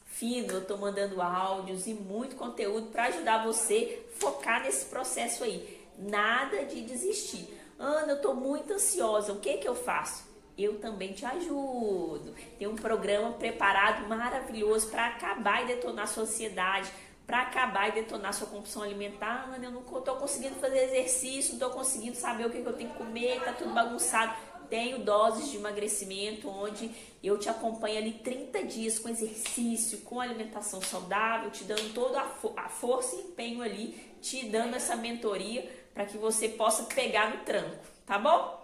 fino, eu tô mandando áudios e muito conteúdo para ajudar você a focar nesse processo aí. Nada de desistir. Ana, eu tô muito ansiosa, o que eu faço? Eu também te ajudo. Tem um programa preparado maravilhoso para acabar e detonar sua ansiedade, para acabar e detonar sua compulsão alimentar. Ana, eu não tô conseguindo fazer exercício, não tô conseguindo saber o que eu tenho que comer, tá tudo bagunçado. Tenho doses de emagrecimento, onde eu te acompanho ali 30 dias com exercício, com alimentação saudável, te dando toda a força e empenho ali, te dando essa mentoria para que você possa pegar no tranco, tá bom?